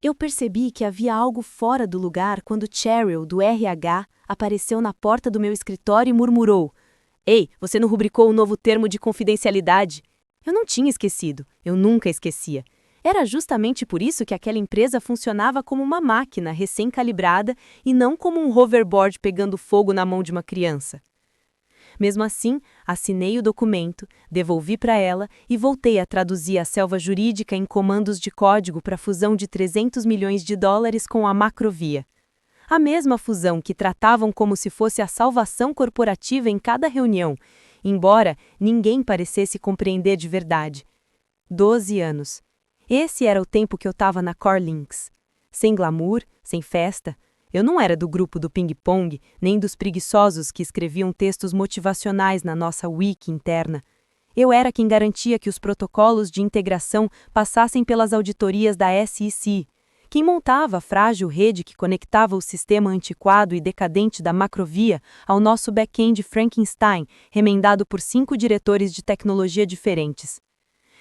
Eu percebi que havia algo fora do lugar quando Cheryl, do RH, apareceu na porta do meu escritório e murmurou: "Ei, você não rubricou o novo termo de confidencialidade?" Eu não tinha esquecido, eu nunca esquecia. Era justamente por isso que aquela empresa funcionava como uma máquina recém-calibrada e não como um hoverboard pegando fogo na mão de uma criança. Mesmo assim, assinei o documento, devolvi para ela e voltei a traduzir a selva jurídica em comandos de código para a fusão de 300 milhões de dólares com a Macrovia. A mesma fusão que tratavam como se fosse a salvação corporativa em cada reunião, embora ninguém parecesse compreender de verdade. 12 anos. Esse era o tempo que eu estava na Corlinks. Sem glamour, sem festa. Eu não era do grupo do ping-pong, nem dos preguiçosos que escreviam textos motivacionais na nossa wiki interna. Eu era quem garantia que os protocolos de integração passassem pelas auditorias da SEC, quem montava a frágil rede que conectava o sistema antiquado e decadente da Macrovia ao nosso back-end Frankenstein, remendado por 5 diretores de tecnologia diferentes.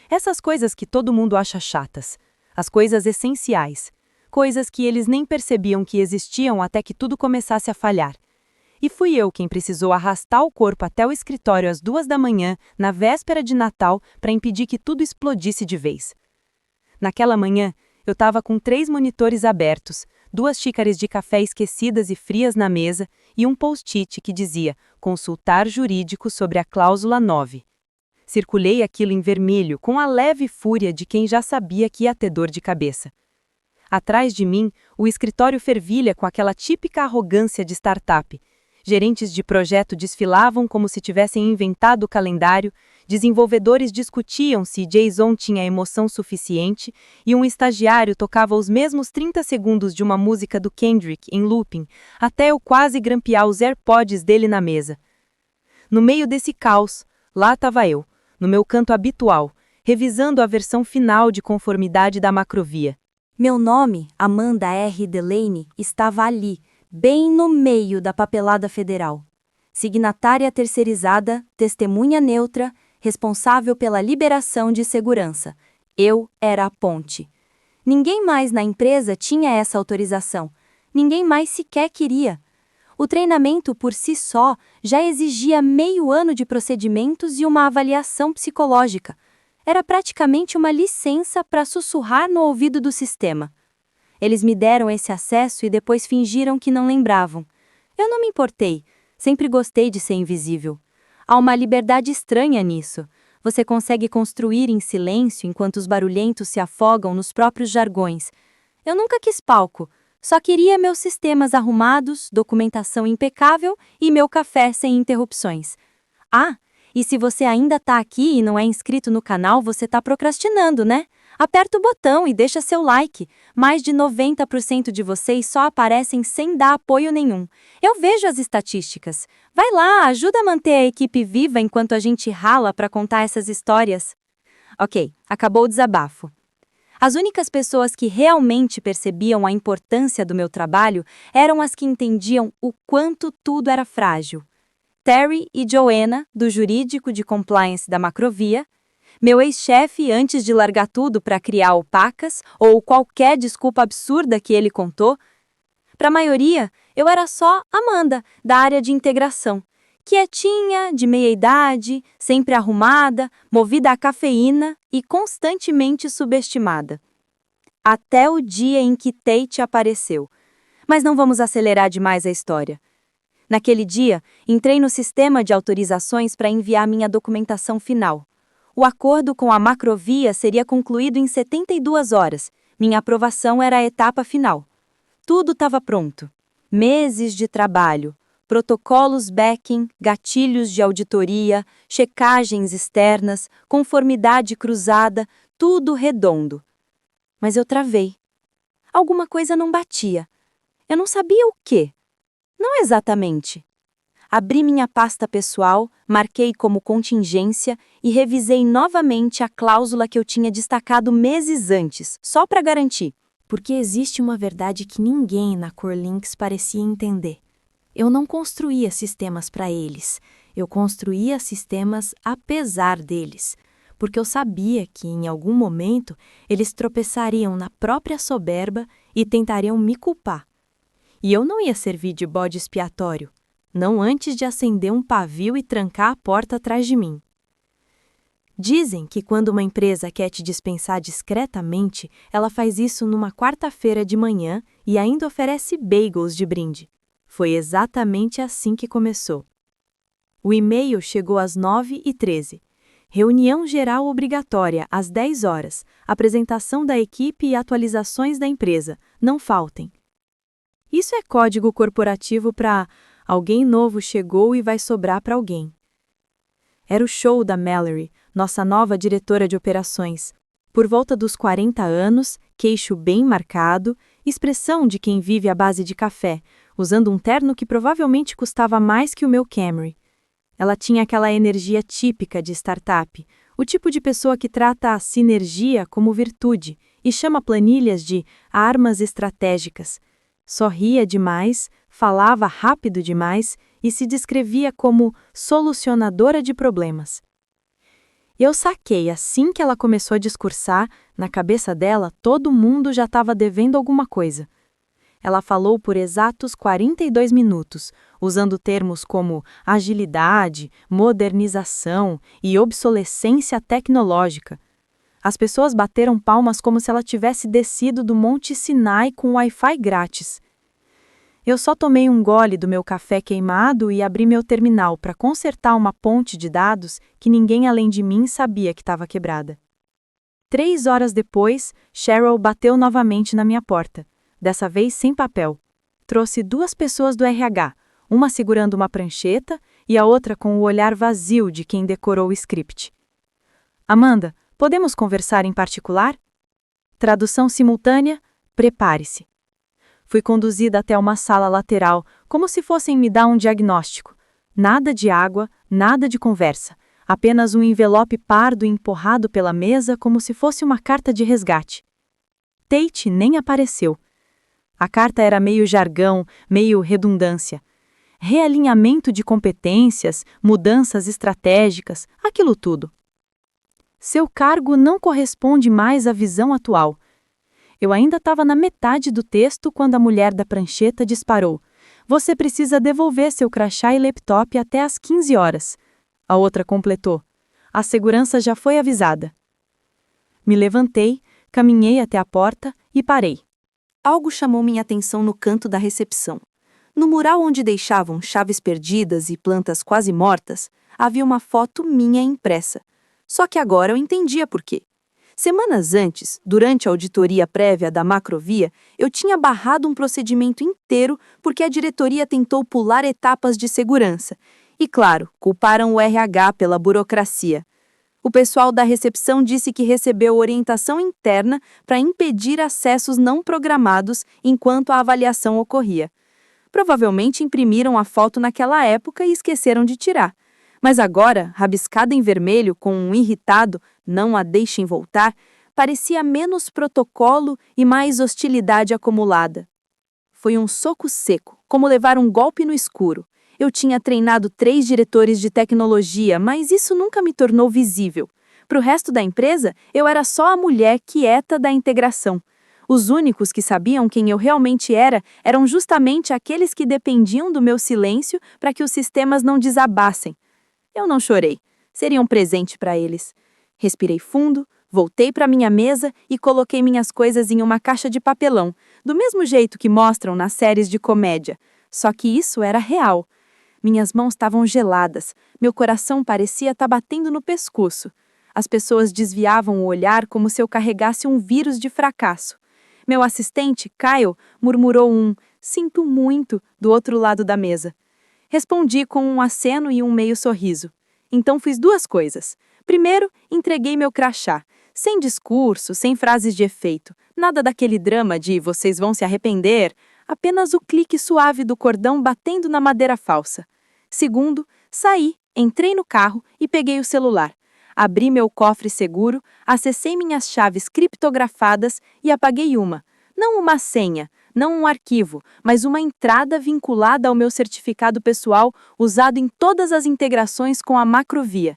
Essas coisas que todo mundo acha chatas, as coisas essenciais, coisas que eles nem percebiam que existiam até que tudo começasse a falhar. E fui eu quem precisou arrastar o corpo até o escritório às 2 da manhã, na véspera de Natal, para impedir que tudo explodisse de vez. Naquela manhã, eu estava com 3 monitores abertos, 2 xícaras de café esquecidas e frias na mesa e um post-it que dizia "Consultar jurídico sobre a cláusula 9". Circulei aquilo em vermelho com a leve fúria de quem já sabia que ia ter dor de cabeça. Atrás de mim, o escritório fervilha com aquela típica arrogância de startup. Gerentes de projeto desfilavam como se tivessem inventado o calendário, desenvolvedores discutiam se JSON tinha emoção suficiente e um estagiário tocava os mesmos 30 segundos de uma música do Kendrick em looping, até eu quase grampear os AirPods dele na mesa. No meio desse caos, lá estava eu, no meu canto habitual, revisando a versão final de conformidade da Macrovia. Meu nome, Amanda R. Delaney, estava ali, bem no meio da papelada federal. Signatária terceirizada, testemunha neutra, responsável pela liberação de segurança. Eu era a ponte. Ninguém mais na empresa tinha essa autorização. Ninguém mais sequer queria. O treinamento por si só já exigia meio ano de procedimentos e uma avaliação psicológica. Era praticamente uma licença para sussurrar no ouvido do sistema. Eles me deram esse acesso e depois fingiram que não lembravam. Eu não me importei, sempre gostei de ser invisível. Há uma liberdade estranha nisso. Você consegue construir em silêncio enquanto os barulhentos se afogam nos próprios jargões. Eu nunca quis palco, só queria meus sistemas arrumados, documentação impecável e meu café sem interrupções. Ah, e se você ainda está aqui e não é inscrito no canal, você está procrastinando, né? Aperta o botão e deixa seu like. Mais de 90% de vocês só aparecem sem dar apoio nenhum. Eu vejo as estatísticas. Vai lá, ajuda a manter a equipe viva enquanto a gente rala para contar essas histórias. Ok, acabou o desabafo. As únicas pessoas que realmente percebiam a importância do meu trabalho eram as que entendiam o quanto tudo era frágil. Terry e Joanna, do jurídico de compliance da Macrovia, meu ex-chefe antes de largar tudo para criar o Pacas ou qualquer desculpa absurda que ele contou. Para a maioria, eu era só Amanda, da área de integração, quietinha, de meia-idade, sempre arrumada, movida à cafeína e constantemente subestimada. Até o dia em que Tate apareceu. Mas não vamos acelerar demais a história. Naquele dia, entrei no sistema de autorizações para enviar minha documentação final. O acordo com a Macrovia seria concluído em 72 horas. Minha aprovação era a etapa final. Tudo estava pronto. Meses de trabalho, protocolos backing, gatilhos de auditoria, checagens externas, conformidade cruzada, tudo redondo. Mas eu travei. Alguma coisa não batia. Eu não sabia o quê. Não exatamente. Abri minha pasta pessoal, marquei como contingência e revisei novamente a cláusula que eu tinha destacado meses antes, só para garantir. Porque existe uma verdade que ninguém na Corlinks parecia entender. Eu não construía sistemas para eles, eu construía sistemas apesar deles. porque eu sabia que, em algum momento, eles tropeçariam na própria soberba e tentariam me culpar. E eu não ia servir de bode expiatório, não antes de acender um pavio e trancar a porta atrás de mim. Dizem que quando uma empresa quer te dispensar discretamente, ela faz isso numa quarta-feira de manhã e ainda oferece bagels de brinde. Foi exatamente assim que começou. O e-mail chegou às 9h13. Reunião geral obrigatória às 10 horas. Apresentação da equipe e atualizações da empresa. Não faltem. Isso é código corporativo para alguém novo chegou e vai sobrar para alguém. Era o show da Mallory, nossa nova diretora de operações. Por volta dos 40 anos, queixo bem marcado, expressão de quem vive à base de café, usando um terno que provavelmente custava mais que o meu Camry. Ela tinha aquela energia típica de startup, o tipo de pessoa que trata a sinergia como virtude e chama planilhas de armas estratégicas. Sorria demais, falava rápido demais e se descrevia como solucionadora de problemas. Eu saquei assim que ela começou a discursar, na cabeça dela todo mundo já estava devendo alguma coisa. Ela falou por exatos 42 minutos, usando termos como agilidade, modernização e obsolescência tecnológica. As pessoas bateram palmas como se ela tivesse descido do Monte Sinai com Wi-Fi grátis. Eu só tomei um gole do meu café queimado e abri meu terminal para consertar uma ponte de dados que ninguém além de mim sabia que estava quebrada. 3 horas depois, Cheryl bateu novamente na minha porta, dessa vez sem papel. Trouxe 2 pessoas do RH, uma segurando uma prancheta e a outra com o olhar vazio de quem decorou o script. Amanda, podemos conversar em particular? Tradução simultânea, prepare-se. Fui conduzida até uma sala lateral, como se fossem me dar um diagnóstico. Nada de água, nada de conversa. Apenas um envelope pardo empurrado pela mesa como se fosse uma carta de resgate. Tate nem apareceu. A carta era meio jargão, meio redundância. Realinhamento de competências, mudanças estratégicas, aquilo tudo. Seu cargo não corresponde mais à visão atual. Eu ainda estava na metade do texto quando a mulher da prancheta disparou. Você precisa devolver seu crachá e laptop até às 15 horas. A outra completou. A segurança já foi avisada. Me levantei, caminhei até a porta e parei. Algo chamou minha atenção no canto da recepção. No mural onde deixavam chaves perdidas e plantas quase mortas, havia uma foto minha impressa. Só que agora eu entendia por quê. Semanas antes, durante a auditoria prévia da Macrovia, eu tinha barrado um procedimento inteiro porque a diretoria tentou pular etapas de segurança. E, claro, culparam o RH pela burocracia. O pessoal da recepção disse que recebeu orientação interna para impedir acessos não programados enquanto a avaliação ocorria. Provavelmente imprimiram a foto naquela época e esqueceram de tirar. Mas agora, rabiscada em vermelho com um irritado, não a deixem voltar, parecia menos protocolo e mais hostilidade acumulada. Foi um soco seco, como levar um golpe no escuro. Eu tinha treinado 3 diretores de tecnologia, mas isso nunca me tornou visível. Para o resto da empresa, eu era só a mulher quieta da integração. Os únicos que sabiam quem eu realmente era eram justamente aqueles que dependiam do meu silêncio para que os sistemas não desabassem. Eu não chorei. Seria um presente para eles. Respirei fundo, voltei para minha mesa e coloquei minhas coisas em uma caixa de papelão, do mesmo jeito que mostram nas séries de comédia. Só que isso era real. Minhas mãos estavam geladas, meu coração parecia estar batendo no pescoço. As pessoas desviavam o olhar como se eu carregasse um vírus de fracasso. Meu assistente, Kyle, murmurou um "sinto muito" do outro lado da mesa. Respondi com um aceno e um meio sorriso. Então fiz 2 coisas. Primeiro, entreguei meu crachá, sem discurso, sem frases de efeito, nada daquele drama de "vocês vão se arrepender", apenas o clique suave do cordão batendo na madeira falsa. Segundo, saí, entrei no carro e peguei o celular. Abri meu cofre seguro, acessei minhas chaves criptografadas e apaguei não uma senha, não um arquivo, mas uma entrada vinculada ao meu certificado pessoal usado em todas as integrações com a Macrovia.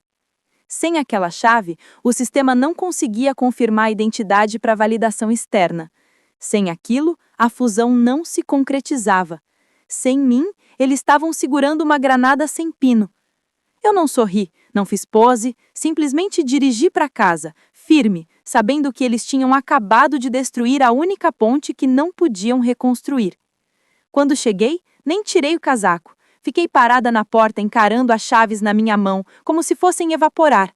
Sem aquela chave, o sistema não conseguia confirmar a identidade para validação externa. Sem aquilo, a fusão não se concretizava. Sem mim, eles estavam segurando uma granada sem pino. Eu não sorri, não fiz pose, simplesmente dirigi para casa, firme, sabendo que eles tinham acabado de destruir a única ponte que não podiam reconstruir. Quando cheguei, nem tirei o casaco. Fiquei parada na porta encarando as chaves na minha mão, como se fossem evaporar.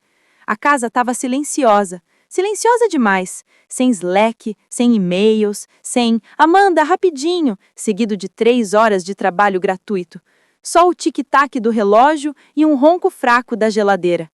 A casa estava silenciosa. Silenciosa demais. Sem Slack, sem e-mails, sem "Amanda, rapidinho", seguido de 3 horas de trabalho gratuito. Só o tic-tac do relógio e um ronco fraco da geladeira.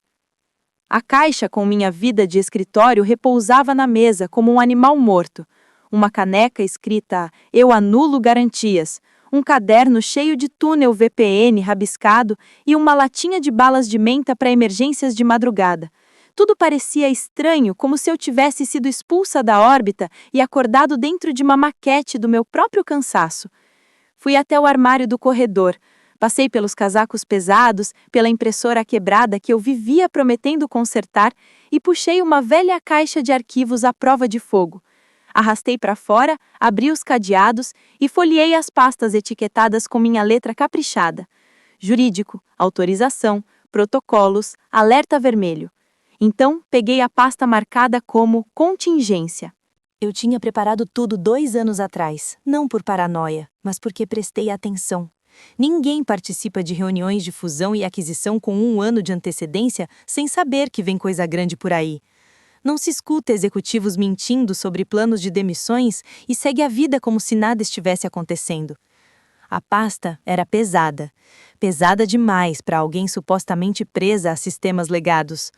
A caixa com minha vida de escritório repousava na mesa como um animal morto. Uma caneca escrita "Eu anulo garantias", um caderno cheio de túnel VPN rabiscado e uma latinha de balas de menta para emergências de madrugada. Tudo parecia estranho, como se eu tivesse sido expulsa da órbita e acordado dentro de uma maquete do meu próprio cansaço. Fui até o armário do corredor. Passei pelos casacos pesados, pela impressora quebrada que eu vivia prometendo consertar e puxei uma velha caixa de arquivos à prova de fogo. Arrastei para fora, abri os cadeados e folheei as pastas etiquetadas com minha letra caprichada. Jurídico, autorização, protocolos, alerta vermelho. Então, peguei a pasta marcada como contingência. Eu tinha preparado tudo 2 anos atrás, não por paranoia, mas porque prestei atenção. Ninguém participa de reuniões de fusão e aquisição com 1 ano de antecedência sem saber que vem coisa grande por aí. Não se escuta executivos mentindo sobre planos de demissões e segue a vida como se nada estivesse acontecendo. A pasta era pesada. Pesada demais para alguém supostamente presa a sistemas legados.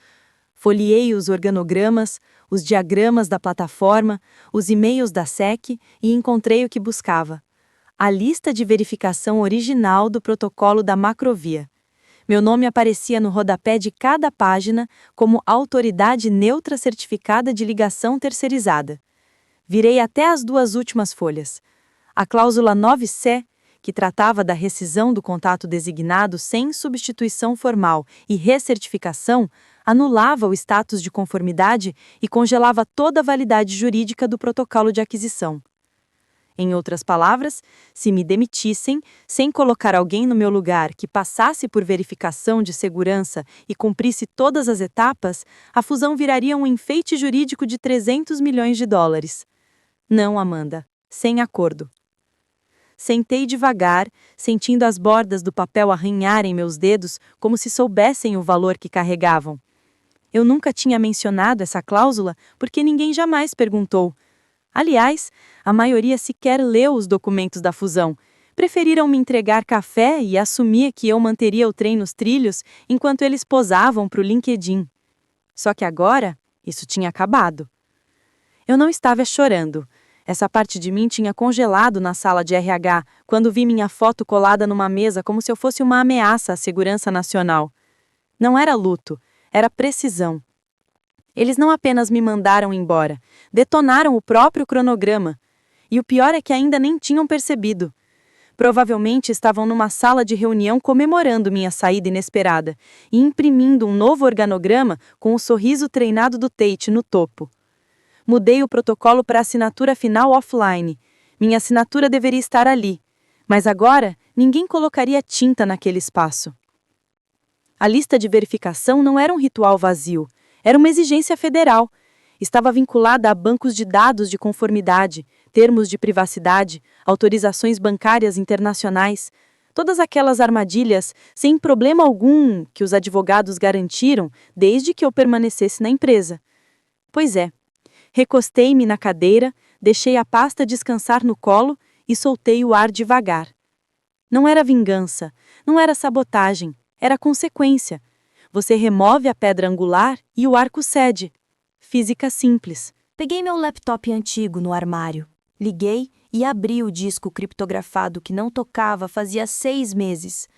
Folheei os organogramas, os diagramas da plataforma, os e-mails da SEC e encontrei o que buscava. A lista de verificação original do protocolo da Macrovia. Meu nome aparecia no rodapé de cada página como autoridade neutra certificada de ligação terceirizada. Virei até as 2 últimas folhas. A cláusula 9C, que tratava da rescisão do contato designado sem substituição formal e recertificação, anulava o status de conformidade e congelava toda a validade jurídica do protocolo de aquisição. Em outras palavras, se me demitissem, sem colocar alguém no meu lugar que passasse por verificação de segurança e cumprisse todas as etapas, a fusão viraria um enfeite jurídico de 300 milhões de dólares. Não, Amanda, sem acordo. Sentei devagar, sentindo as bordas do papel arranharem meus dedos como se soubessem o valor que carregavam. Eu nunca tinha mencionado essa cláusula porque ninguém jamais perguntou. Aliás, a maioria sequer leu os documentos da fusão. Preferiram me entregar café e assumir que eu manteria o trem nos trilhos enquanto eles posavam para o LinkedIn. Só que agora, isso tinha acabado. Eu não estava chorando. Essa parte de mim tinha congelado na sala de RH quando vi minha foto colada numa mesa como se eu fosse uma ameaça à segurança nacional. Não era luto, era precisão. Eles não apenas me mandaram embora, detonaram o próprio cronograma. E o pior é que ainda nem tinham percebido. Provavelmente estavam numa sala de reunião comemorando minha saída inesperada e imprimindo um novo organograma com o sorriso treinado do Tate no topo. Mudei o protocolo para assinatura final offline. Minha assinatura deveria estar ali. Mas agora, ninguém colocaria tinta naquele espaço. A lista de verificação não era um ritual vazio. Era uma exigência federal. Estava vinculada a bancos de dados de conformidade, termos de privacidade, autorizações bancárias internacionais, todas aquelas armadilhas sem problema algum que os advogados garantiram desde que eu permanecesse na empresa. Pois é, recostei-me na cadeira, deixei a pasta descansar no colo e soltei o ar devagar. Não era vingança, não era sabotagem, era consequência. Você remove a pedra angular e o arco cede. Física simples. Peguei meu laptop antigo no armário, liguei e abri o disco criptografado que não tocava fazia 6 meses.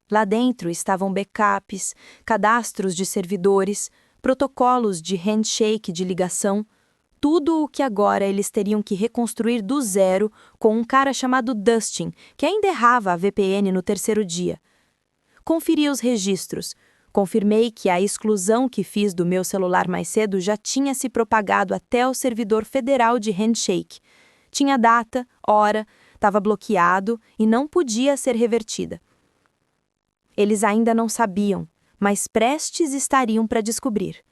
Lá dentro estavam backups, cadastros de servidores, protocolos de handshake de ligação, tudo o que agora eles teriam que reconstruir do zero com um cara chamado Dustin, que ainda errava a VPN no 3º dia. Conferi os registros. Confirmei que a exclusão que fiz do meu celular mais cedo já tinha se propagado até o servidor federal de Handshake. Tinha data, hora, estava bloqueado e não podia ser revertida. Eles ainda não sabiam, mas prestes estariam para descobrir.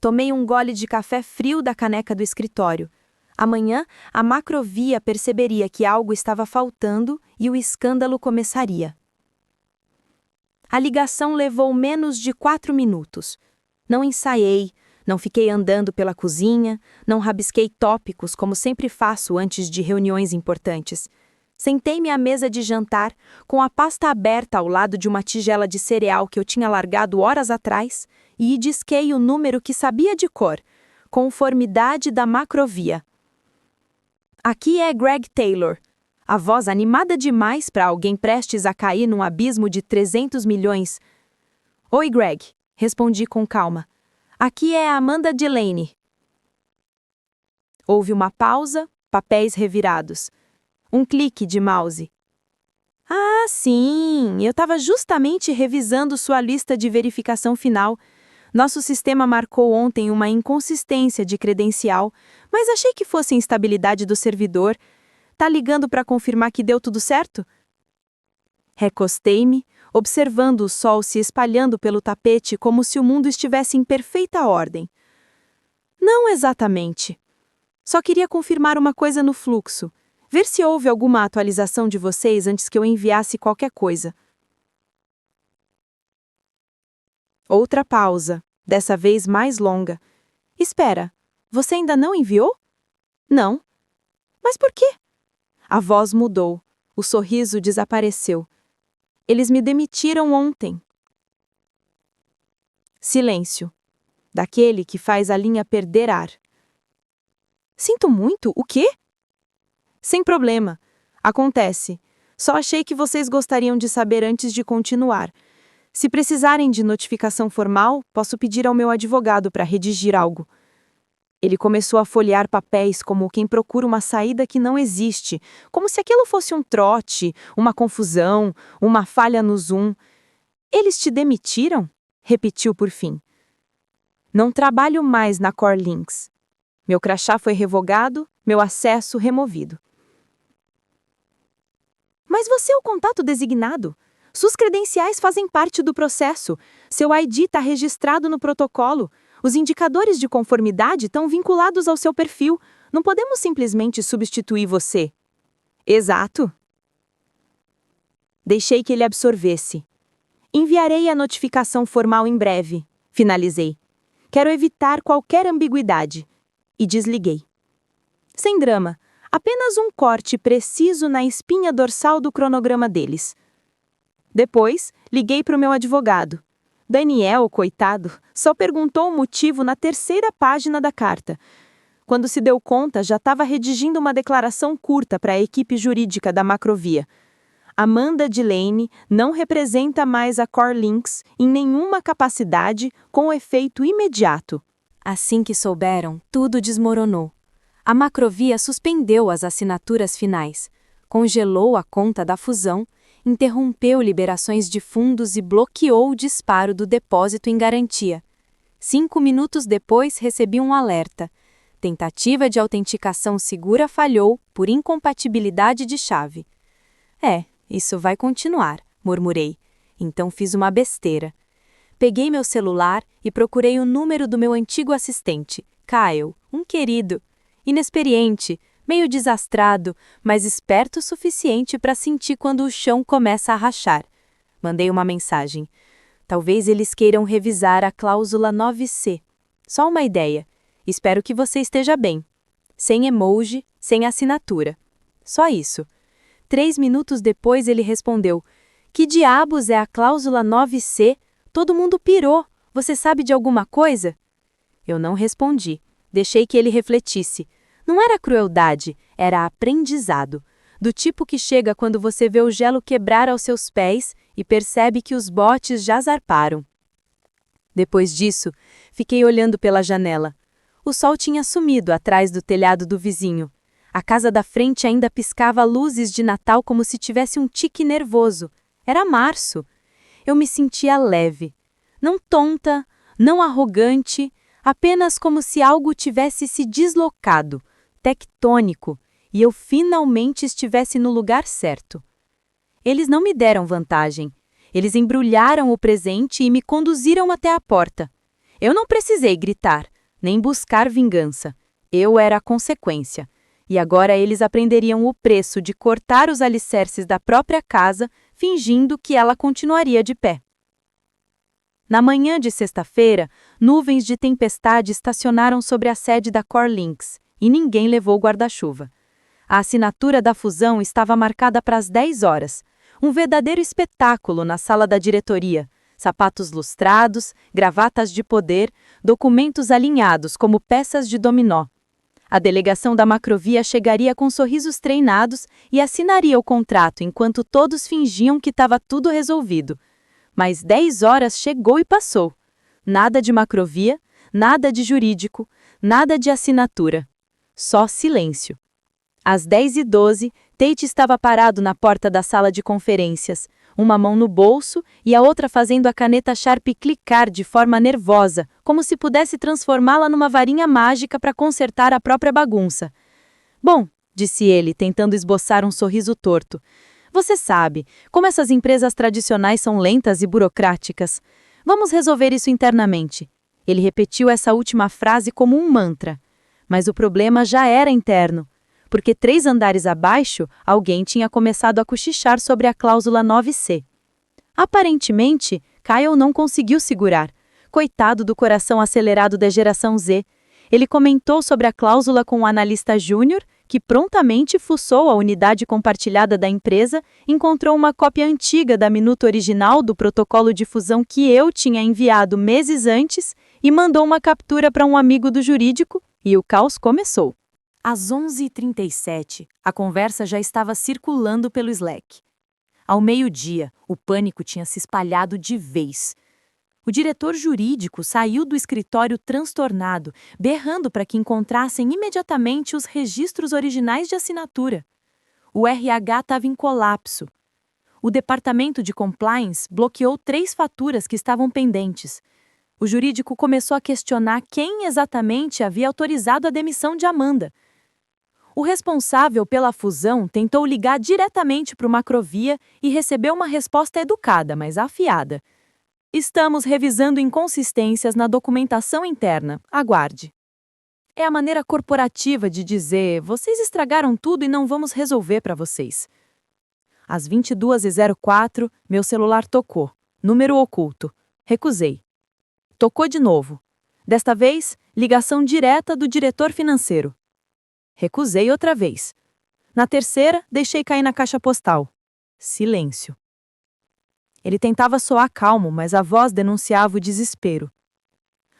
Tomei um gole de café frio da caneca do escritório. Amanhã, a Macrovia perceberia que algo estava faltando e o escândalo começaria. A ligação levou menos de 4 minutos. Não ensaiei, não fiquei andando pela cozinha, não rabisquei tópicos como sempre faço antes de reuniões importantes. Sentei-me à mesa de jantar, com a pasta aberta ao lado de uma tigela de cereal que eu tinha largado horas atrás, e disquei o número que sabia de cor, conformidade da Macrovia. Aqui é Greg Taylor. A voz animada demais para alguém prestes a cair num abismo de 300 milhões. Oi, Greg, respondi com calma. Aqui é a Amanda Delaney. Houve uma pausa, papéis revirados. Um clique de mouse. Ah, sim, eu estava justamente revisando sua lista de verificação final. Nosso sistema marcou ontem uma inconsistência de credencial, mas achei que fosse instabilidade do servidor. Tá ligando para confirmar que deu tudo certo? Recostei-me, observando o sol se espalhando pelo tapete como se o mundo estivesse em perfeita ordem. Não exatamente. Só queria confirmar uma coisa no fluxo. Ver se houve alguma atualização de vocês antes que eu enviasse qualquer coisa. Outra pausa, dessa vez mais longa. Espera, você ainda não enviou? Não. Mas por quê? A voz mudou, o sorriso desapareceu. Eles me demitiram ontem. Silêncio. Daquele que faz a linha perder ar. Sinto muito, o quê? Sem problema. Acontece. Só achei que vocês gostariam de saber antes de continuar. Se precisarem de notificação formal, posso pedir ao meu advogado para redigir algo. Ele começou a folhear papéis como quem procura uma saída que não existe, como se aquilo fosse um trote, uma confusão, uma falha no Zoom. Eles te demitiram? Repetiu por fim. Não trabalho mais na Core Links. Meu crachá foi revogado, meu acesso removido. Mas você é o contato designado. Suas credenciais fazem parte do processo. Seu ID está registrado no protocolo. Os indicadores de conformidade estão vinculados ao seu perfil. Não podemos simplesmente substituir você. Exato. Deixei que ele absorvesse. Enviarei a notificação formal em breve. Finalizei. Quero evitar qualquer ambiguidade. E desliguei. Sem drama. Apenas um corte preciso na espinha dorsal do cronograma deles. Depois, liguei para o meu advogado. Daniel, coitado, só perguntou o motivo na 3ª página da carta. Quando se deu conta, já estava redigindo uma declaração curta para a equipe jurídica da Macrovia. Amanda Delaney não representa mais a Core Links em nenhuma capacidade com efeito imediato. Assim que souberam, tudo desmoronou. A Macrovia suspendeu as assinaturas finais, congelou a conta da fusão, interrompeu liberações de fundos e bloqueou o disparo do depósito em garantia. 5 minutos depois, recebi um alerta. Tentativa de autenticação segura falhou por incompatibilidade de chave. Isso vai continuar, murmurei. Então fiz uma besteira. Peguei meu celular e procurei o número do meu antigo assistente, Kyle, um querido. Inexperiente, meio desastrado, mas esperto o suficiente para sentir quando o chão começa a rachar. Mandei uma mensagem. Talvez eles queiram revisar a cláusula 9C. Só uma ideia. Espero que você esteja bem. Sem emoji, sem assinatura. Só isso. 3 minutos depois ele respondeu. Que diabos é a cláusula 9C? Todo mundo pirou. Você sabe de alguma coisa? Eu não respondi. Deixei que ele refletisse. Não era crueldade, era aprendizado. Do tipo que chega quando você vê o gelo quebrar aos seus pés e percebe que os botes já zarparam. Depois disso, fiquei olhando pela janela. O sol tinha sumido atrás do telhado do vizinho. A casa da frente ainda piscava luzes de Natal como se tivesse um tique nervoso. Era março. eu me sentia leve. Não tonta, não arrogante, apenas como se algo tivesse se deslocado, tectônico, e eu finalmente estivesse no lugar certo. Eles não me deram vantagem. Eles embrulharam o presente e me conduziram até a porta. Eu não precisei gritar, nem buscar vingança. Eu era a consequência. E agora eles aprenderiam o preço de cortar os alicerces da própria casa, fingindo que ela continuaria de pé. Na manhã de sexta-feira, nuvens de tempestade estacionaram sobre a sede da Corlinks, e ninguém levou guarda-chuva. A assinatura da fusão estava marcada para as 10 horas. Um verdadeiro espetáculo na sala da diretoria. Sapatos lustrados, gravatas de poder, documentos alinhados como peças de dominó. A delegação da Macrovia chegaria com sorrisos treinados e assinaria o contrato enquanto todos fingiam que estava tudo resolvido. Mas 10 horas chegou e passou. Nada de Macrovia, nada de jurídico, nada de assinatura. Só silêncio. Às 10h12, Tate estava parado na porta da sala de conferências, uma mão no bolso e a outra fazendo a caneta Sharp clicar de forma nervosa, como se pudesse transformá-la numa varinha mágica para consertar a própria bagunça. Bom, disse ele, tentando esboçar um sorriso torto. Você sabe, como essas empresas tradicionais são lentas e burocráticas. Vamos resolver isso internamente. Ele repetiu essa última frase como um mantra. Mas o problema já era interno. Porque 3 andares abaixo, alguém tinha começado a cochichar sobre a cláusula 9C. Aparentemente, Kyle não conseguiu segurar. Coitado do coração acelerado da geração Z. Ele comentou sobre a cláusula com o analista júnior, que prontamente fuçou a unidade compartilhada da empresa, encontrou uma cópia antiga da minuta original do protocolo de fusão que eu tinha enviado meses antes e mandou uma captura para um amigo do jurídico, e o caos começou. Às 11h37, a conversa já estava circulando pelo Slack. Ao meio-dia, o pânico tinha se espalhado de vez. O diretor jurídico saiu do escritório transtornado, berrando para que encontrassem imediatamente os registros originais de assinatura. O RH estava em colapso. O departamento de compliance bloqueou 3 faturas que estavam pendentes. O jurídico começou a questionar quem exatamente havia autorizado a demissão de Amanda. O responsável pela fusão tentou ligar diretamente para o Macrovia e recebeu uma resposta educada, mas afiada. Estamos revisando inconsistências na documentação interna. Aguarde. É a maneira corporativa de dizer, vocês estragaram tudo e não vamos resolver para vocês. Às 22h04, meu celular tocou. Número oculto. Recusei. Tocou de novo. Desta vez, ligação direta do diretor financeiro. Recusei outra vez. Na terceira, deixei cair na caixa postal. Silêncio. Ele tentava soar calmo, mas a voz denunciava o desespero.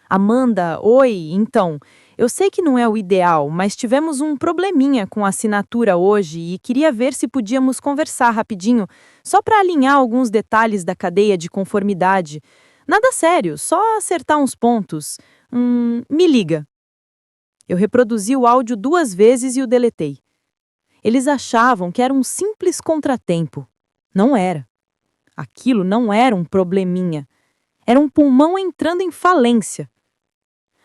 Amanda, oi, então, eu sei que não é o ideal, mas tivemos um probleminha com a assinatura hoje e queria ver se podíamos conversar rapidinho, só para alinhar alguns detalhes da cadeia de conformidade. Nada sério, só acertar uns pontos. Me liga. Eu reproduzi o áudio 2 vezes e o deletei. Eles achavam que era um simples contratempo. Não era. Aquilo não era um probleminha. Era um pulmão entrando em falência.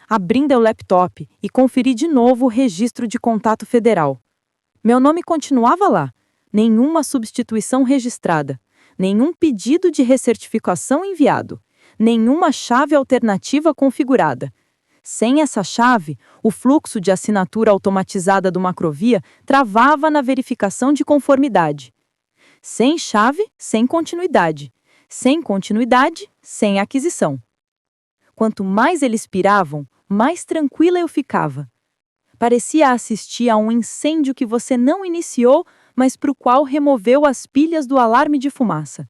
Abrindo o laptop e conferi de novo o registro de contato federal. Meu nome continuava lá. Nenhuma substituição registrada. Nenhum pedido de recertificação enviado. Nenhuma chave alternativa configurada. Sem essa chave, o fluxo de assinatura automatizada do Macrovia travava na verificação de conformidade. Sem chave, sem continuidade. Sem continuidade, sem aquisição. Quanto mais eles piravam, mais tranquila eu ficava. Parecia assistir a um incêndio que você não iniciou, mas para o qual removeu as pilhas do alarme de fumaça.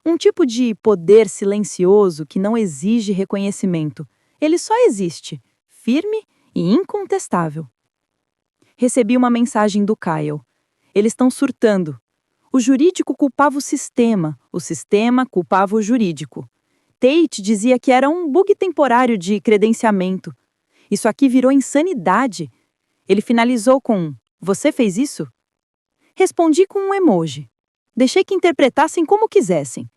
Um tipo de poder silencioso que não exige reconhecimento. Ele só existe, firme e incontestável. Recebi uma mensagem do Kyle. Eles estão surtando. O jurídico culpava o sistema culpava o jurídico. Tate dizia que era um bug temporário de credenciamento. Isso aqui virou insanidade. Ele finalizou com, você fez isso? Respondi com um emoji. Deixei que interpretassem como quisessem.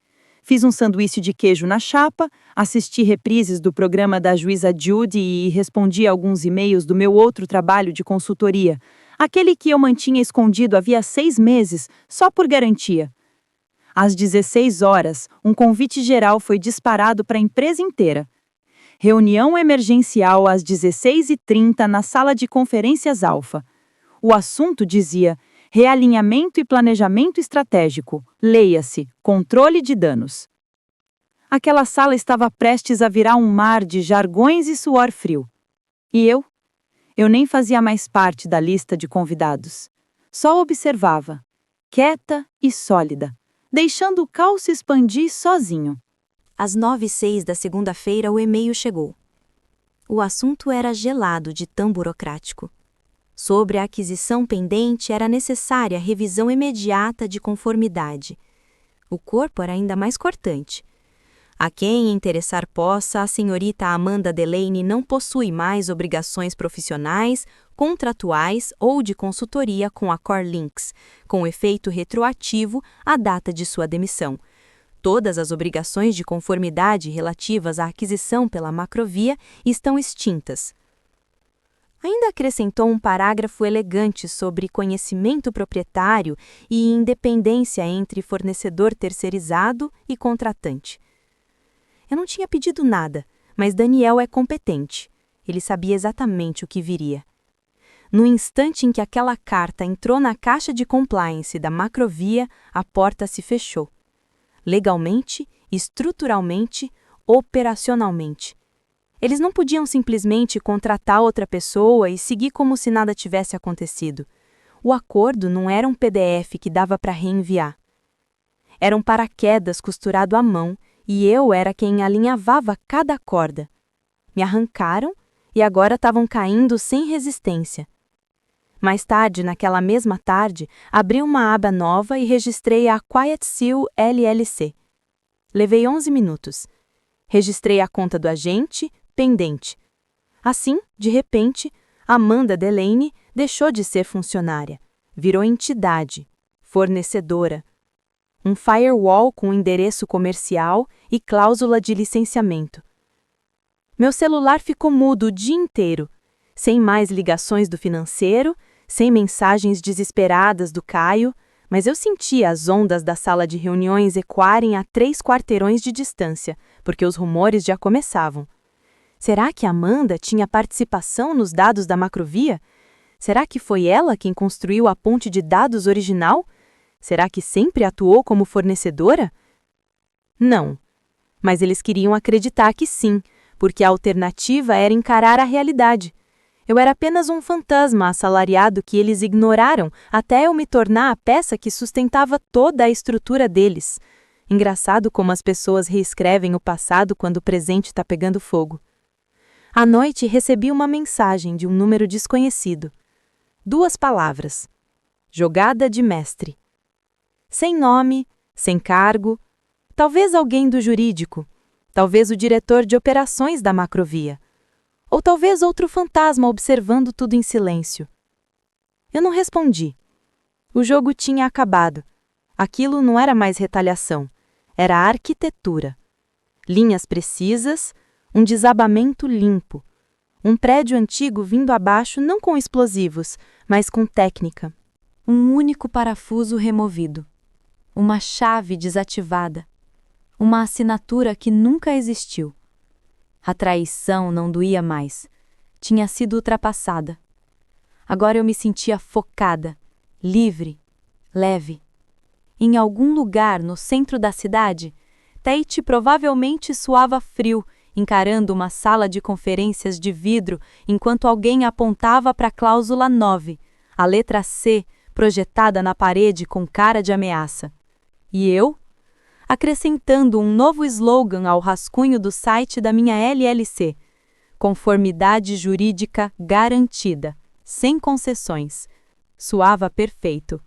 Fiz um sanduíche de queijo na chapa, assisti reprises do programa da juíza Judy e respondi alguns e-mails do meu outro trabalho de consultoria, aquele que eu mantinha escondido havia 6 meses, só por garantia. Às 16 horas, um convite geral foi disparado para a empresa inteira. Reunião emergencial às 16h30 na sala de conferências Alfa. O assunto dizia realinhamento e planejamento estratégico, leia-se, controle de danos. Aquela sala estava prestes a virar um mar de jargões e suor frio. E eu? Eu nem fazia mais parte da lista de convidados. Só observava, quieta e sólida, deixando o caos se expandir sozinho. Às 9h06 da segunda-feira, o e-mail chegou. O assunto era gelado de tão burocrático. Sobre a aquisição pendente, era necessária revisão imediata de conformidade. O corpo era ainda mais cortante. A quem interessar possa, a senhorita Amanda Delaney não possui mais obrigações profissionais, contratuais ou de consultoria com a Corlinks, com efeito retroativo à data de sua demissão. Todas as obrigações de conformidade relativas à aquisição pela Macrovia estão extintas. Ainda acrescentou um parágrafo elegante sobre conhecimento proprietário e independência entre fornecedor terceirizado e contratante. Eu não tinha pedido nada, mas Daniel é competente. Ele sabia exatamente o que viria. No instante em que aquela carta entrou na caixa de compliance da Macrovia, a porta se fechou. Legalmente, estruturalmente, operacionalmente. Eles não podiam simplesmente contratar outra pessoa e seguir como se nada tivesse acontecido. O acordo não era um PDF que dava para reenviar. Era um paraquedas costurado à mão e eu era quem alinhavava cada corda. Me arrancaram e agora estavam caindo sem resistência. Mais tarde, naquela mesma tarde, abri uma aba nova e registrei a Quiet Seal LLC. Levei 11 minutos. Registrei a conta do agente, pendente. Assim, de repente, Amanda Delaney deixou de ser funcionária. Virou entidade, fornecedora. Um firewall com endereço comercial e cláusula de licenciamento. Meu celular ficou mudo o dia inteiro, sem mais ligações do financeiro, sem mensagens desesperadas do Caio, mas eu sentia as ondas da sala de reuniões ecoarem a 3 quarteirões de distância, porque os rumores já começavam. Será que Amanda tinha participação nos dados da Macrovia? Será que foi ela quem construiu a ponte de dados original? Será que sempre atuou como fornecedora? Não, mas eles queriam acreditar que sim, porque a alternativa era encarar a realidade. Eu era apenas um fantasma assalariado que eles ignoraram até eu me tornar a peça que sustentava toda a estrutura deles. Engraçado como as pessoas reescrevem o passado quando o presente está pegando fogo. À noite recebi uma mensagem de um número desconhecido. 2 palavras. Jogada de mestre. Sem nome, sem cargo, talvez alguém do jurídico, talvez o diretor de operações da Macrovia. Ou talvez outro fantasma observando tudo em silêncio. Eu não respondi. O jogo tinha acabado. Aquilo não era mais retaliação. Era arquitetura. Linhas precisas, um desabamento limpo. Um prédio antigo vindo abaixo não com explosivos, mas com técnica. Um único parafuso removido. Uma chave desativada. Uma assinatura que nunca existiu. A traição não doía mais. Tinha sido ultrapassada. Agora eu me sentia focada, livre, leve. Em algum lugar no centro da cidade, Tate provavelmente suava frio, encarando uma sala de conferências de vidro enquanto alguém apontava para a cláusula 9, a letra C, projetada na parede com cara de ameaça. E eu? Acrescentando um novo slogan ao rascunho do site da minha LLC. Conformidade jurídica garantida, sem concessões. Soava perfeito.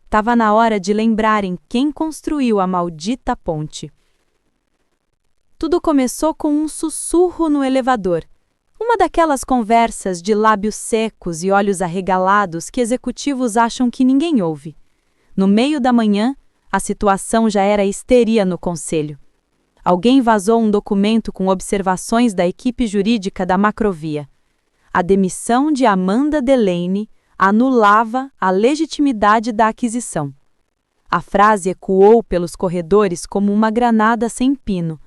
Tava na hora de lembrarem quem construiu a maldita ponte. Tudo começou com um sussurro no elevador. Uma daquelas conversas de lábios secos e olhos arregalados que executivos acham que ninguém ouve. No meio da manhã, A situação já era histeria no conselho. Alguém vazou um documento com observações da equipe jurídica da Macrovia. A demissão de Amanda Delaney anulava a legitimidade da aquisição. A frase ecoou pelos corredores como uma granada sem pino.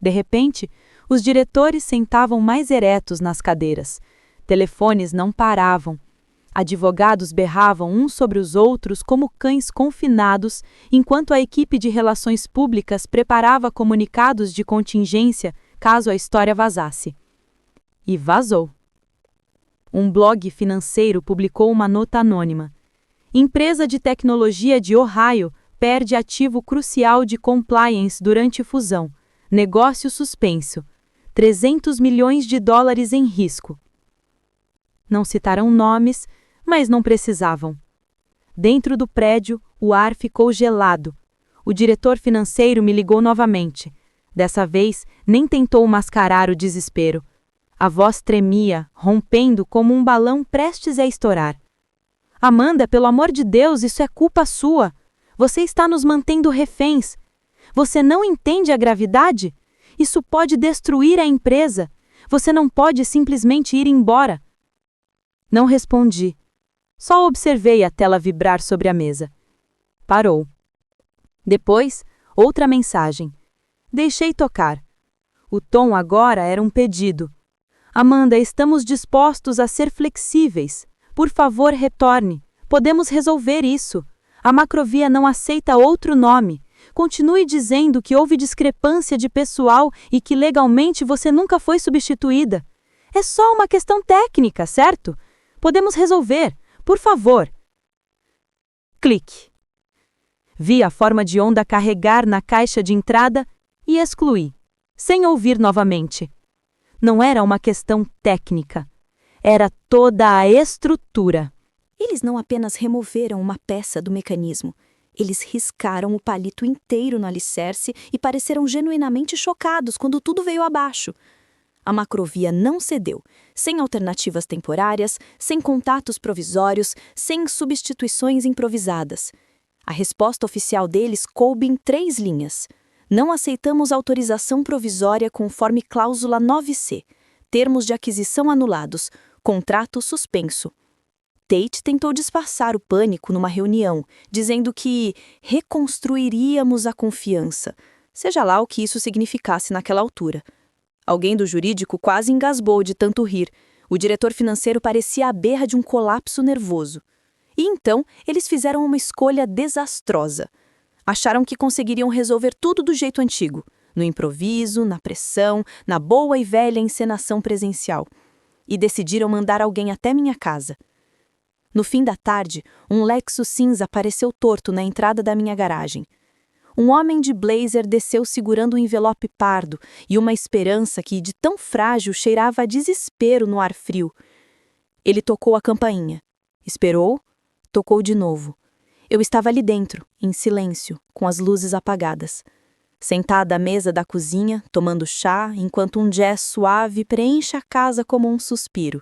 De repente, os diretores sentavam mais eretos nas cadeiras. Telefones não paravam. Advogados berravam uns sobre os outros como cães confinados, enquanto a equipe de relações públicas preparava comunicados de contingência caso a história vazasse. E vazou. Um blog financeiro publicou uma nota anônima. Empresa de tecnologia de Ohio perde ativo crucial de compliance durante fusão. Negócio suspenso. 300 milhões de dólares em risco. Não citaram nomes, mas não precisavam. Dentro do prédio, o ar ficou gelado. O diretor financeiro me ligou novamente. Dessa vez, nem tentou mascarar o desespero. A voz tremia, rompendo como um balão prestes a estourar. Amanda, pelo amor de Deus, isso é culpa sua. Você está nos mantendo reféns. Você não entende a gravidade? Isso pode destruir a empresa. Você não pode simplesmente ir embora. Não respondi. Só observei a tela vibrar sobre a mesa. Parou. Depois, outra mensagem. Deixei tocar. O tom agora era um pedido. Amanda, estamos dispostos a ser flexíveis. Por favor, retorne. Podemos resolver isso. A Macrovia não aceita outro nome. Continue dizendo que houve discrepância de pessoal e que legalmente você nunca foi substituída. É só uma questão técnica, certo? Podemos resolver. Por favor. Clique. Vi a forma de onda carregar na caixa de entrada e excluí, sem ouvir novamente. Não era uma questão técnica. Era toda a estrutura. Eles não apenas removeram uma peça do mecanismo, eles riscaram o palito inteiro no alicerce e pareceram genuinamente chocados quando tudo veio abaixo. A Macrovia não cedeu, sem alternativas temporárias, sem contatos provisórios, sem substituições improvisadas. A resposta oficial deles coube em 3 linhas. Não aceitamos autorização provisória conforme cláusula 9C. Termos de aquisição anulados. Contrato suspenso. Tate tentou disfarçar o pânico numa reunião, dizendo que reconstruiríamos a confiança, seja lá o que isso significasse naquela altura. Alguém do jurídico quase engasgou de tanto rir. O diretor financeiro parecia à beira de um colapso nervoso. E então, eles fizeram uma escolha desastrosa. Acharam que conseguiriam resolver tudo do jeito antigo, no improviso, na pressão, na boa e velha encenação presencial. E decidiram mandar alguém até minha casa. No fim da tarde, um Lexus cinza apareceu torto na entrada da minha garagem. Um homem de blazer desceu segurando um envelope pardo e uma esperança que, de tão frágil, cheirava a desespero no ar frio. Ele tocou a campainha. Esperou, tocou de novo. Eu estava ali dentro, em silêncio, com as luzes apagadas. Sentada à mesa da cozinha, tomando chá, enquanto um jazz suave preenche a casa como um suspiro.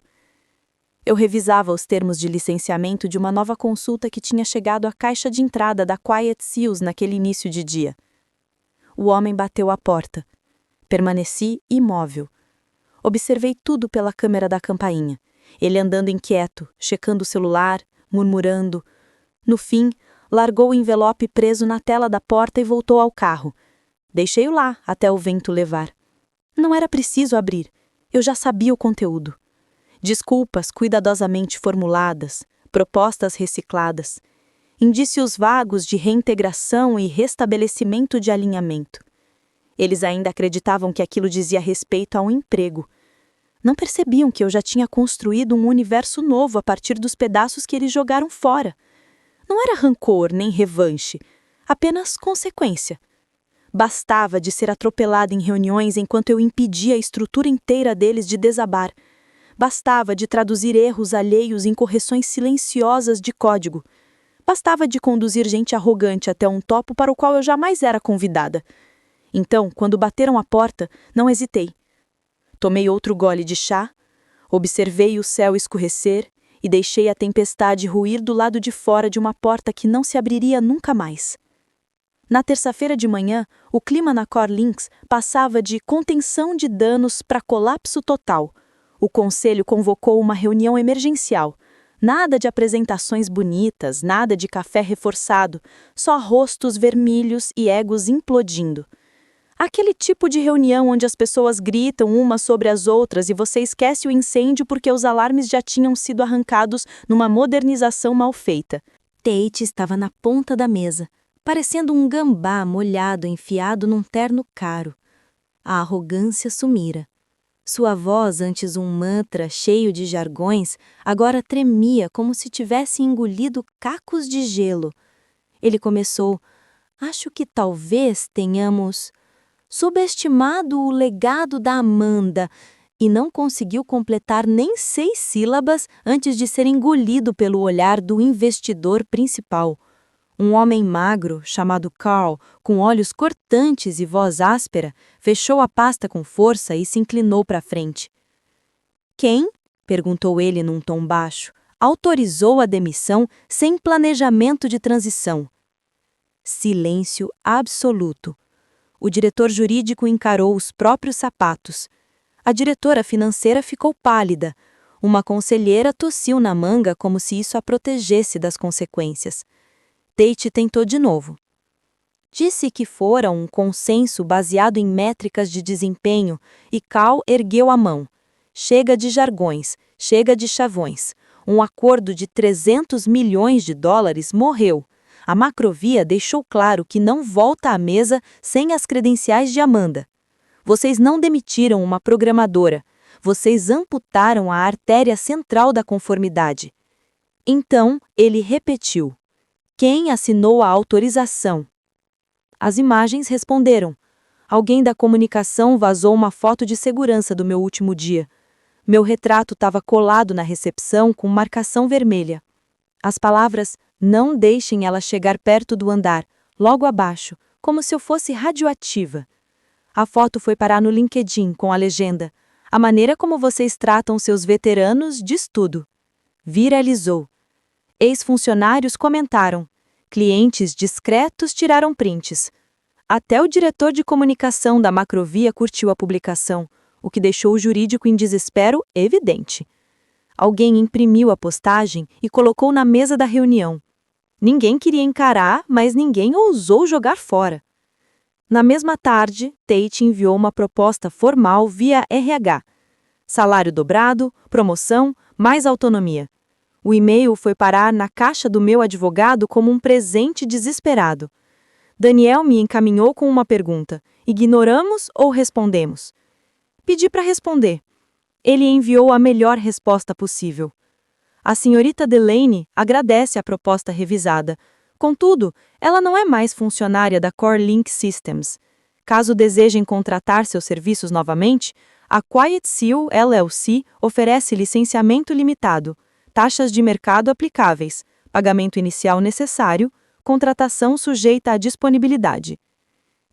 Eu revisava os termos de licenciamento de uma nova consulta que tinha chegado à caixa de entrada da Quiet Seals naquele início de dia. O homem bateu à porta. Permaneci imóvel. Observei tudo pela câmera da campainha. Ele andando inquieto, checando o celular, murmurando. No fim, largou o envelope preso na tela da porta e voltou ao carro. Deixei-o lá até o vento levar. Não era preciso abrir. Eu já sabia o conteúdo. Desculpas cuidadosamente formuladas, propostas recicladas, indícios vagos de reintegração e restabelecimento de alinhamento. Eles ainda acreditavam que aquilo dizia respeito a um emprego. Não percebiam que eu já tinha construído um universo novo a partir dos pedaços que eles jogaram fora. Não era rancor nem revanche, apenas consequência. Bastava de ser atropelada em reuniões enquanto eu impedia a estrutura inteira deles de desabar. Bastava de traduzir erros alheios em correções silenciosas de código. Bastava de conduzir gente arrogante até um topo para o qual eu jamais era convidada. Então, quando bateram a porta, não hesitei. Tomei outro gole de chá, observei o céu escurecer e deixei a tempestade ruir do lado de fora de uma porta que não se abriria nunca mais. Na terça-feira de manhã, o clima na Corlinks passava de contenção de danos para colapso total. O conselho convocou uma reunião emergencial. Nada de apresentações bonitas, nada de café reforçado, só rostos vermelhos e egos implodindo. Aquele tipo de reunião onde as pessoas gritam umas sobre as outras e você esquece o incêndio porque os alarmes já tinham sido arrancados numa modernização mal feita. Tate estava na ponta da mesa, parecendo um gambá molhado enfiado num terno caro. A arrogância sumira. Sua voz, antes um mantra cheio de jargões, agora tremia como se tivesse engolido cacos de gelo. Ele começou: acho que talvez tenhamos subestimado o legado da Amanda, e não conseguiu completar nem 6 sílabas antes de ser engolido pelo olhar do investidor principal. Um homem magro, chamado Carl, com olhos cortantes e voz áspera, fechou a pasta com força e se inclinou para a frente. Quem, perguntou ele num tom baixo, autorizou a demissão sem planejamento de transição? Silêncio absoluto. O diretor jurídico encarou os próprios sapatos. A diretora financeira ficou pálida. Uma conselheira tossiu na manga como se isso a protegesse das consequências. Tate tentou de novo. Disse que fora um consenso baseado em métricas de desempenho e Carl ergueu a mão. Chega de jargões, chega de chavões. Um acordo de 300 milhões de dólares morreu. A Macrovia deixou claro que não volta à mesa sem as credenciais de Amanda. Vocês não demitiram uma programadora. Vocês amputaram a artéria central da conformidade. Então, ele repetiu. Quem assinou a autorização? As imagens responderam. Alguém da comunicação vazou uma foto de segurança do meu último dia. Meu retrato estava colado na recepção com marcação vermelha. As palavras, não deixem ela chegar perto do andar, logo abaixo, como se eu fosse radioativa. A foto foi parar no LinkedIn com a legenda: a maneira como vocês tratam seus veteranos diz tudo. Viralizou. Ex-funcionários comentaram. Clientes discretos tiraram prints. Até o diretor de comunicação da Macrovia curtiu a publicação, o que deixou o jurídico em desespero evidente. Alguém imprimiu a postagem e colocou na mesa da reunião. Ninguém queria encarar, mas ninguém ousou jogar fora. Na mesma tarde, Tate enviou uma proposta formal via RH. Salário dobrado, promoção, mais autonomia. O e-mail foi parar na caixa do meu advogado como um presente desesperado. Daniel me encaminhou com uma pergunta: ignoramos ou respondemos? Pedi para responder. Ele enviou a melhor resposta possível. A senhorita Delaney agradece a proposta revisada. Contudo, ela não é mais funcionária da CoreLink Systems. Caso desejem contratar seus serviços novamente, a Quiet Seal LLC oferece licenciamento limitado, taxas de mercado aplicáveis, pagamento inicial necessário, contratação sujeita à disponibilidade.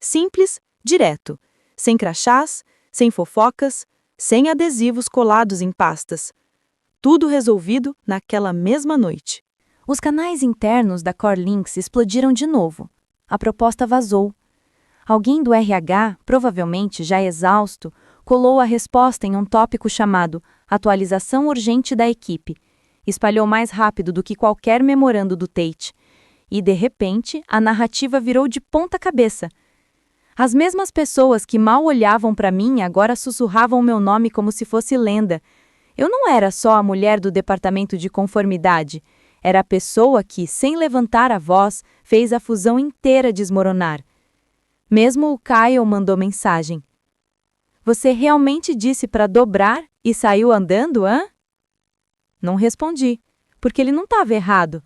Simples, direto, sem crachás, sem fofocas, sem adesivos colados em pastas. Tudo resolvido naquela mesma noite. Os canais internos da Corlinks explodiram de novo. A proposta vazou. Alguém do RH, provavelmente já exausto, colou a resposta em um tópico chamado Atualização Urgente da Equipe. Espalhou mais rápido do que qualquer memorando do Tate. E, de repente, a narrativa virou de ponta cabeça. As mesmas pessoas que mal olhavam para mim agora sussurravam meu nome como se fosse lenda. Eu não era só a mulher do departamento de conformidade. Era a pessoa que, sem levantar a voz, fez a fusão inteira desmoronar. Mesmo o Kyle mandou mensagem. Você realmente disse para dobrar e saiu andando, hã? Não respondi, porque ele não estava errado.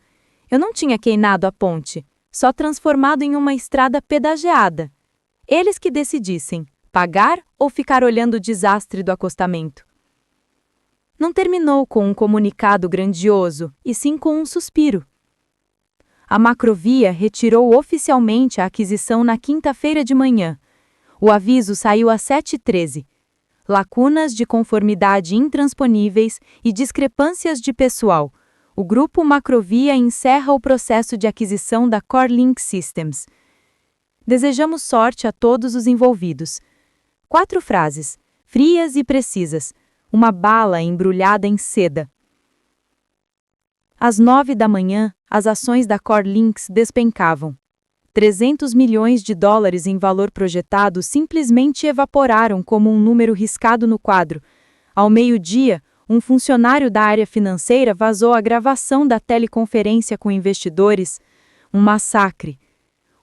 Eu não tinha queimado a ponte, só transformado em uma estrada pedagiada. Eles que decidissem, pagar ou ficar olhando o desastre do acostamento. Não terminou com um comunicado grandioso, e sim com um suspiro. A Macrovia retirou oficialmente a aquisição na quinta-feira de manhã. O aviso saiu às 7h13. Lacunas de conformidade intransponíveis e discrepâncias de pessoal. O grupo Macrovia encerra o processo de aquisição da CoreLink Systems. Desejamos sorte a todos os envolvidos. 4 frases, frias e precisas. Uma bala embrulhada em seda. Às 9 da manhã, as ações da Corlinks despencavam. 300 milhões de dólares em valor projetado simplesmente evaporaram como um número riscado no quadro. Ao meio-dia, um funcionário da área financeira vazou a gravação da teleconferência com investidores. Um massacre.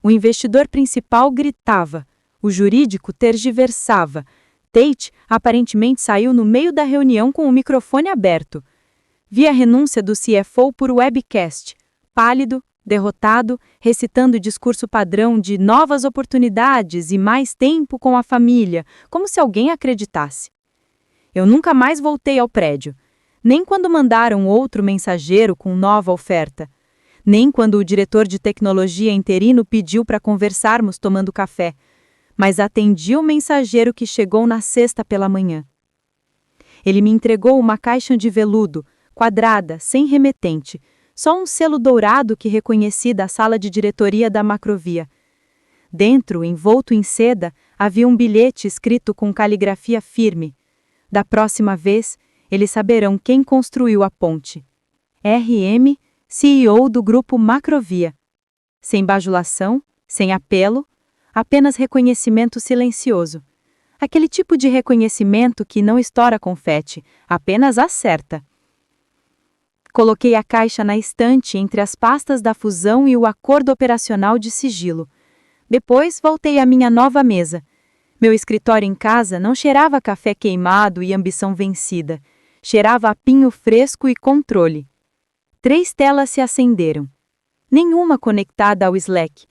O investidor principal gritava. O jurídico tergiversava. Tate aparentemente saiu no meio da reunião com o microfone aberto. Vi a renúncia do CFO por webcast. Pálido, derrotado, recitando o discurso padrão de novas oportunidades e mais tempo com a família, como se alguém acreditasse. Eu nunca mais voltei ao prédio, nem quando mandaram outro mensageiro com nova oferta, nem quando o diretor de tecnologia interino pediu para conversarmos tomando café, mas atendi o mensageiro que chegou na sexta pela manhã. Ele me entregou uma caixa de veludo, quadrada, sem remetente, só um selo dourado que reconheci da sala de diretoria da Macrovia. Dentro, envolto em seda, havia um bilhete escrito com caligrafia firme. Da próxima vez, eles saberão quem construiu a ponte. RM, CEO do grupo Macrovia. Sem bajulação, sem apelo, apenas reconhecimento silencioso. Aquele tipo de reconhecimento que não estoura confete, apenas acerta. Coloquei a caixa na estante entre as pastas da fusão e o acordo operacional de sigilo. Depois voltei à minha nova mesa. Meu escritório em casa não cheirava a café queimado e ambição vencida. Cheirava a pinho fresco e controle. 3 telas se acenderam. Nenhuma conectada ao Slack.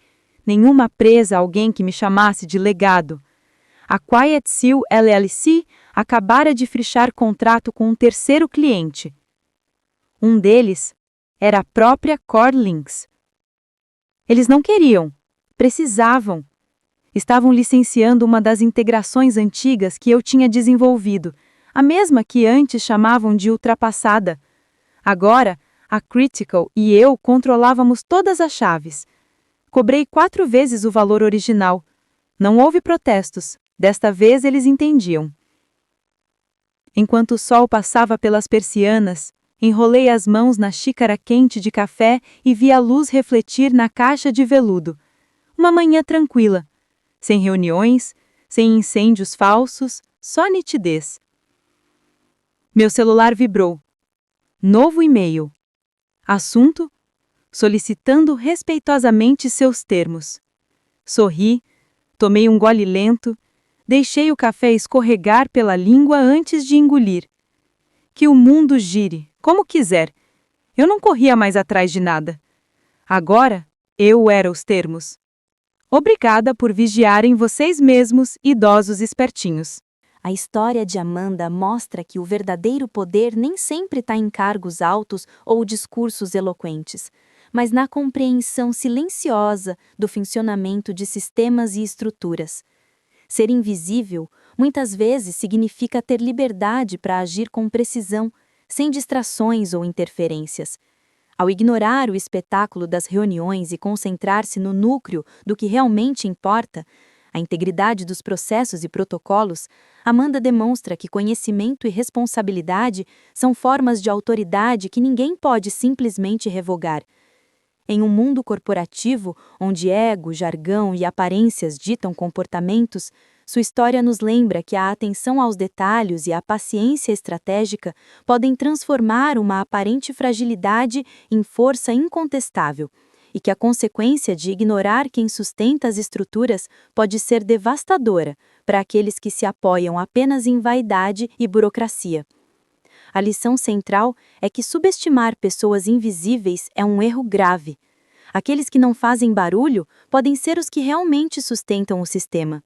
Nenhuma presa a alguém que me chamasse de legado. A Quiet Seal LLC acabara de fechar contrato com um terceiro cliente. Um deles era a própria Corlinks. Eles não queriam, precisavam. Estavam licenciando uma das integrações antigas que eu tinha desenvolvido, a mesma que antes chamavam de ultrapassada. Agora, a Critical e eu controlávamos todas as chaves. Cobrei 4 vezes o valor original. Não houve protestos, desta vez eles entendiam. Enquanto o sol passava pelas persianas, enrolei as mãos na xícara quente de café e vi a luz refletir na caixa de veludo. Uma manhã tranquila. Sem reuniões, sem incêndios falsos, só nitidez. Meu celular vibrou. Novo e-mail. Assunto: solicitando respeitosamente seus termos. Sorri, tomei um gole lento, deixei o café escorregar pela língua antes de engolir. Que o mundo gire, como quiser. Eu não corria mais atrás de nada. Agora, eu era os termos. Obrigada por vigiarem vocês mesmos, idosos espertinhos. A história de Amanda mostra que o verdadeiro poder nem sempre está em cargos altos ou discursos eloquentes, mas na compreensão silenciosa do funcionamento de sistemas e estruturas. Ser invisível, muitas vezes, significa ter liberdade para agir com precisão, sem distrações ou interferências. Ao ignorar o espetáculo das reuniões e concentrar-se no núcleo do que realmente importa, a integridade dos processos e protocolos, Amanda demonstra que conhecimento e responsabilidade são formas de autoridade que ninguém pode simplesmente revogar. Em um mundo corporativo, onde ego, jargão e aparências ditam comportamentos, sua história nos lembra que a atenção aos detalhes e a paciência estratégica podem transformar uma aparente fragilidade em força incontestável, e que a consequência de ignorar quem sustenta as estruturas pode ser devastadora para aqueles que se apoiam apenas em vaidade e burocracia. A lição central é que subestimar pessoas invisíveis é um erro grave. Aqueles que não fazem barulho podem ser os que realmente sustentam o sistema.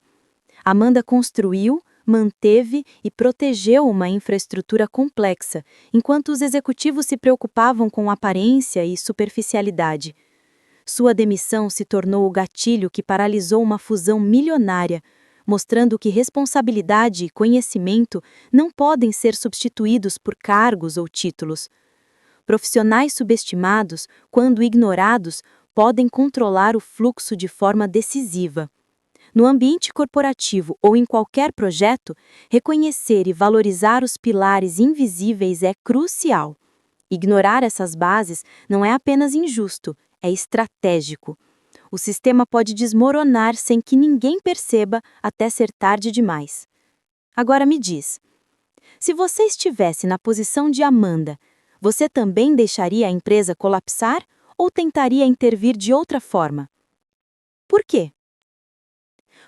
Amanda construiu, manteve e protegeu uma infraestrutura complexa, enquanto os executivos se preocupavam com aparência e superficialidade. Sua demissão se tornou o gatilho que paralisou uma fusão milionária, mostrando que responsabilidade e conhecimento não podem ser substituídos por cargos ou títulos. Profissionais subestimados, quando ignorados, podem controlar o fluxo de forma decisiva. No ambiente corporativo ou em qualquer projeto, reconhecer e valorizar os pilares invisíveis é crucial. Ignorar essas bases não é apenas injusto, é estratégico. O sistema pode desmoronar sem que ninguém perceba até ser tarde demais. Agora me diz, se você estivesse na posição de Amanda, você também deixaria a empresa colapsar ou tentaria intervir de outra forma? Por quê?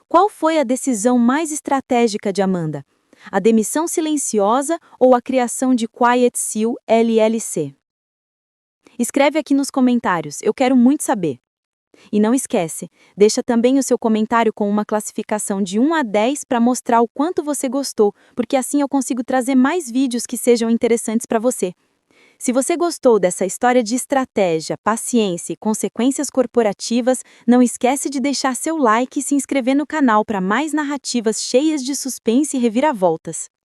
Qual foi a decisão mais estratégica de Amanda? A demissão silenciosa ou a criação de Quiet Seal LLC? Escreve aqui nos comentários, eu quero muito saber. E não esquece, deixa também o seu comentário com uma classificação de 1 a 10 para mostrar o quanto você gostou, porque assim eu consigo trazer mais vídeos que sejam interessantes para você. Se você gostou dessa história de estratégia, paciência e consequências corporativas, não esquece de deixar seu like e se inscrever no canal para mais narrativas cheias de suspense e reviravoltas.